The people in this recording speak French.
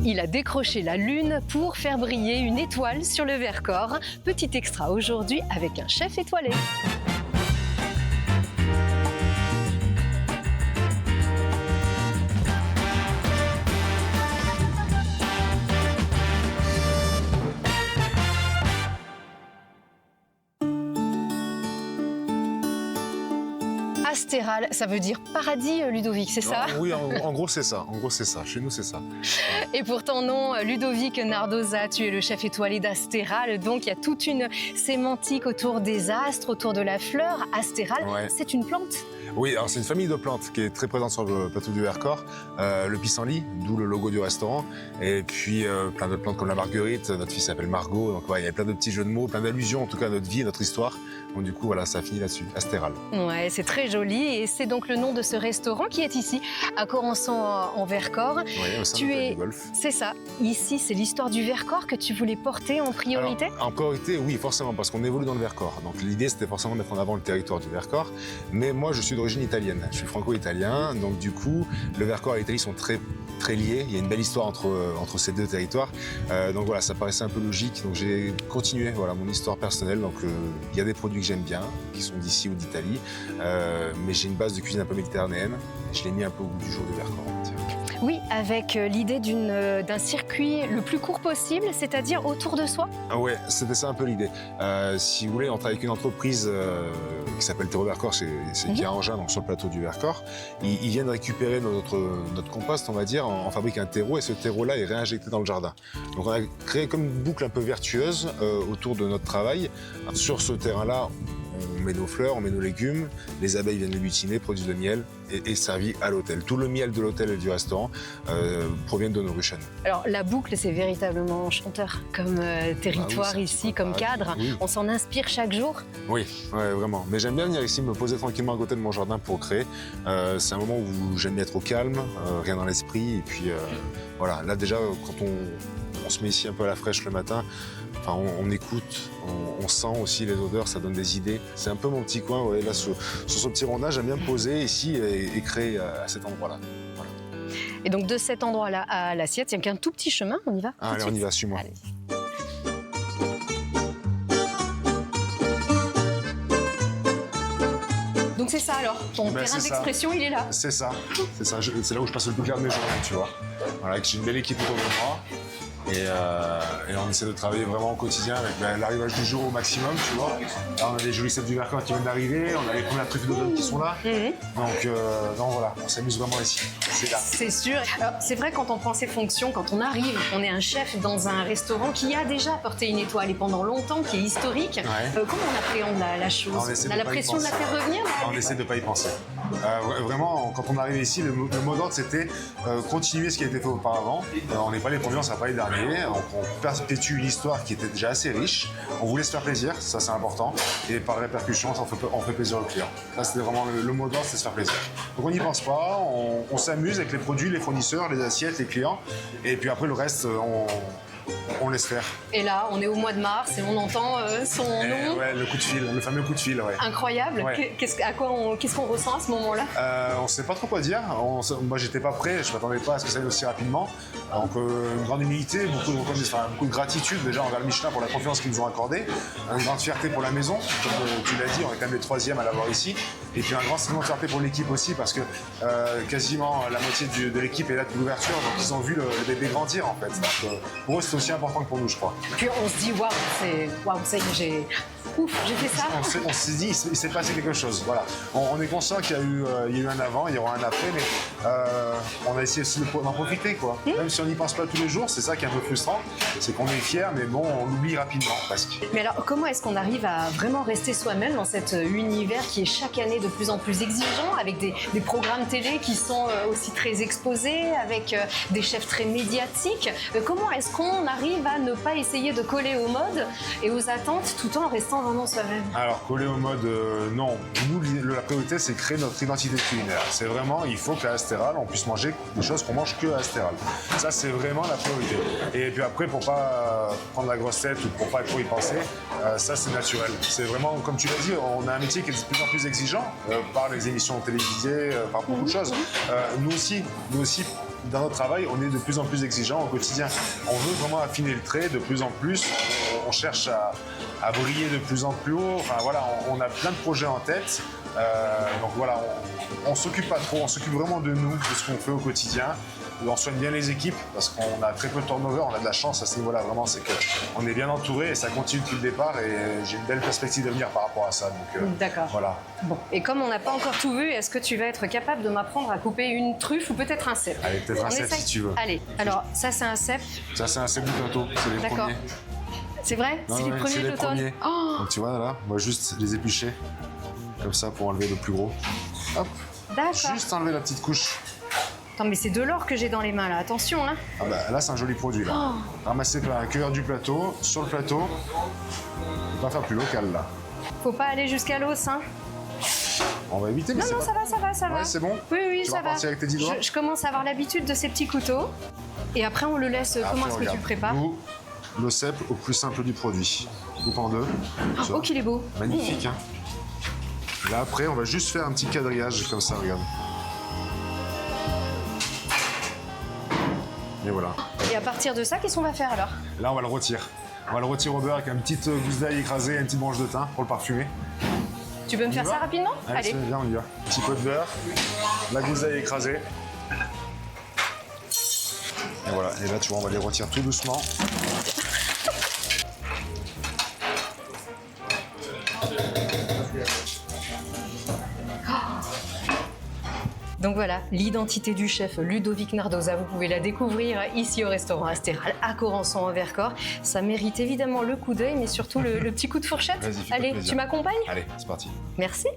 Il a décroché la lune pour faire briller une étoile sur le Vercors. Petit extra aujourd'hui avec un chef étoilé. Astéral, ça veut dire paradis, Ludovic, c'est ça? Oui, en gros c'est ça. En gros c'est ça. Chez nous c'est ça. Et pour ton nom, Ludovic Nardoza, tu es le chef étoilé d'Astéral. Donc il y a toute une sémantique autour des astres, autour de la fleur. Astéral, Ouais. c'est une plante? Oui, alors c'est une famille de plantes qui est très présente sur le plateau du Vercors. Le pissenlit, d'où le logo du restaurant. Et puis plein d'autres plantes comme la marguerite. Notre fille s'appelle Margot. Donc ouais, il y a plein de petits jeux de mots, plein d'allusions en tout cas à notre vie, à notre histoire. Donc du coup voilà, ça finit là-dessus. Astéral. Ouais, c'est très joli et c'est donc le nom de ce restaurant qui est ici, à Corançon en Vercors. Oui, au sein de Tu l'hôtel es, du Golfe. c'est ça. Ici, c'est l'histoire du Vercors que tu voulais porter en priorité? Alors, en priorité, oui, forcément, parce qu'on évolue dans le Vercors. Donc l'idée, c'était forcément de mettre en avant le territoire du Vercors. Mais moi, je suis d'origine italienne. Je suis franco-italien. Donc du coup, le Vercors et l'Italie sont très liés. Il y a une belle histoire entre ces deux territoires. Donc voilà, ça paraissait un peu logique. Donc j'ai continué mon histoire personnelle. Donc il y a des produits que j'aime bien, qui sont d'ici ou d'Italie. Mais j'ai une base de cuisine un peu méditerranéenne. Je l'ai mis un peu au goût du jour du Vercors, on va dire. Oui, avec l'idée d'un circuit le plus court possible, c'est-à-dire autour de soi. Ah ouais, c'était ça un peu l'idée. Si vous voulez, on travaille avec une entreprise qui s'appelle Terreau Vercors, qui est à Engins, donc sur le plateau du Vercors. Ils viennent récupérer notre compost, on va dire, on fabrique un terreau et ce terreau-là est réinjecté dans le jardin. Donc on a créé comme une boucle un peu vertueuse autour de notre travail. Sur ce terrain-là, on met nos fleurs, on met nos légumes, les abeilles viennent les butiner, produisent le miel et servi à l'hôtel. Tout le miel de l'hôtel et du restaurant provient de nos ruches à nous. Alors la boucle, c'est véritablement enchanteur comme territoire oui, ici, comme cadre. Oui. On s'en inspire chaque jour. Oui, ouais, vraiment. Mais j'aime bien venir ici, me poser tranquillement à côté de mon jardin pour créer. C'est un moment où j'aime bien être au calme, rien dans l'esprit. Et puis voilà, là déjà, quand on se met ici un peu à la fraîche le matin, enfin, on écoute, on sent aussi les odeurs, ça donne des idées. C'est un peu mon petit coin, là, sur ce petit rondin, j'aime bien me poser ici et créer à cet endroit-là. Voilà. Et donc de cet endroit-là à l'assiette, il n'y a qu'un tout petit chemin, on y va? Allez, on y va, suis-moi. Allez. Donc c'est ça alors, ton terrain d'expression, il est là. C'est ça, c'est là où je passe le plus clair de mes journées, tu vois. Voilà, j'ai une belle équipe autour de moi. Et on essaie de travailler vraiment au quotidien avec l'arrivage du jour au maximum, tu vois. Là, on a les jolis sets du Vercors qui viennent d'arriver, on a les premières truffes d'automne qui sont là. Donc voilà, on s'amuse vraiment ici. C'est là. C'est sûr. Alors, c'est vrai, quand on prend ses fonctions, quand on arrive, on est un chef dans un restaurant qui a déjà porté une étoile et pendant longtemps, qui est historique. Ouais. Comment on appréhende la chose? On a la pression de la faire revenir? On essaie de ne pas y penser. Vraiment, quand on arrive ici, le mot d'ordre, c'était continuer ce qui a été fait auparavant. On n'est pas les premiers, on ne sera pas les derniers. On perpétue une histoire qui était déjà assez riche. On voulait se faire plaisir, ça c'est important. Et par répercussion, on fait plaisir aux clients. Ça, c'était vraiment le mot d'ordre, c'est se faire plaisir. Donc on n'y pense pas, on s'amuse avec les produits, les fournisseurs, les assiettes, les clients. Et puis après, le reste, on laisse faire. Et là, on est au mois de mars et on entend son nom. Ouais, le coup de fil, le fameux coup de fil, ouais. Incroyable. Ouais. Qu'est-ce qu'on ressent à ce moment-là? On ne sait pas trop quoi dire. Moi, j'étais pas prêt. Je m'attendais pas à ce que ça aille aussi rapidement. Donc, une grande humilité, beaucoup de gratitude déjà envers le Michelin pour la confiance qu'ils nous ont accordée. Une grande fierté pour la maison, comme tu l'as dit, on est quand même les troisièmes à l'avoir ici. Et puis un grand sentiment de fierté pour l'équipe aussi, parce que quasiment la moitié de l'équipe est là depuis l'ouverture, donc ils ont vu le bébé grandir en fait. Donc, pour eux, c'est aussi important que pour nous, je crois. Puis on se dit, waouh, ça y est, j'ai fait ça. On s'est dit, il s'est passé quelque chose. Voilà. On est conscient qu'il y a eu un avant, il y aura un après, mais on a essayé d'en profiter, quoi. Même si on n'y pense pas tous les jours, c'est ça qui est un peu frustrant, c'est qu'on est fiers, mais bon, on oublie rapidement, presque. Mais alors, comment est-ce qu'on arrive à vraiment rester soi-même dans cet univers qui est chaque année de plus en plus exigeant, avec des programmes télé qui sont aussi très exposés, avec des chefs très médiatiques? Comment est-ce qu'on arrive à ne pas essayer de coller aux modes et aux attentes tout en restant vraiment soi-même? Alors, coller au mode, non. Nous, la priorité, c'est créer notre identité culinaire. C'est vraiment, il faut qu'à Astéral, on puisse manger des choses qu'on mange que à Astéral. Ça, c'est vraiment la priorité. Et puis après, pour pas prendre la grosse tête ou pour pas trop y penser, ça, c'est naturel. C'est vraiment, comme tu l'as dit, on a un métier qui est de plus en plus exigeant par les émissions télévisées, par beaucoup de choses. Nous aussi, dans notre travail, on est de plus en plus exigeant au quotidien. On veut vraiment affiner le trait de plus en plus. On cherche à briller de plus en plus haut. Enfin voilà, on a plein de projets en tête. Donc voilà, on s'occupe pas trop, on s'occupe vraiment de nous, de ce qu'on fait au quotidien. On soigne bien les équipes parce qu'on a très peu de turnover, on a de la chance à ce niveau-là, vraiment, c'est qu'on est bien entouré et ça continue depuis le départ et j'ai une belle perspective d'avenir par rapport à ça. D'accord. Voilà. Bon. Et comme on n'a pas encore tout vu, est-ce que tu vas être capable de m'apprendre à couper une truffe ou peut-être un cèpe? Allez, peut-être un cèpe si tu veux. Allez, alors ça c'est un cèpe. Ça c'est un cèpe du plateau, c'est les D'accord. premiers. C'est vrai? Non, C'est les ouais, premiers c'est de les l'automne. premiers. Oh, Donc tu vois là, on va juste les éplucher comme ça pour enlever le plus gros. Hop. d'accord. Juste enlever la petite couche. Attends, mais c'est de l'or que j'ai dans les mains là, attention là. Ah bah, là c'est un joli produit là. Ramasser plein cueilleur du plateau, sur le plateau. On va pas faire plus local là. Faut pas aller jusqu'à l'os, hein. On va éviter mais Non, c'est non, pas- ça va. Ouais, c'est bon. Oui, Tu ça vas va. partir avec tes 10 doigts. Je commence à avoir l'habitude de ces petits couteaux. Et après, on le laisse. Après, Comment est-ce que tu regarde. le prépares? Nous, le cèpe au plus simple du produit. Coupe en deux. Tu Oh, vois. qu'il est beau. Magnifique, hein. Là, après, on va juste faire un petit quadrillage comme ça, regarde. Et voilà. Et à partir de ça, qu'est-ce qu'on va faire alors? Là, on va le retirer. On va le retirer au beurre avec une petite gousse d'ail écrasée et une petite branche de thym pour le parfumer. Tu peux me faire y va ça rapidement? Allez, viens, on y va. Petit peu de beurre, la gousse d'ail écrasée. Et voilà, et là, tu vois, on va les retirer tout doucement. Donc voilà, l'identité du chef Ludovic Nardoza, vous pouvez la découvrir ici au restaurant Astéral à Corançon en Vercors. Ça mérite évidemment le coup d'œil, mais surtout le petit coup de fourchette. Vas-y, fais-toi Allez, plaisir. tu m'accompagnes? Allez, c'est parti. Merci.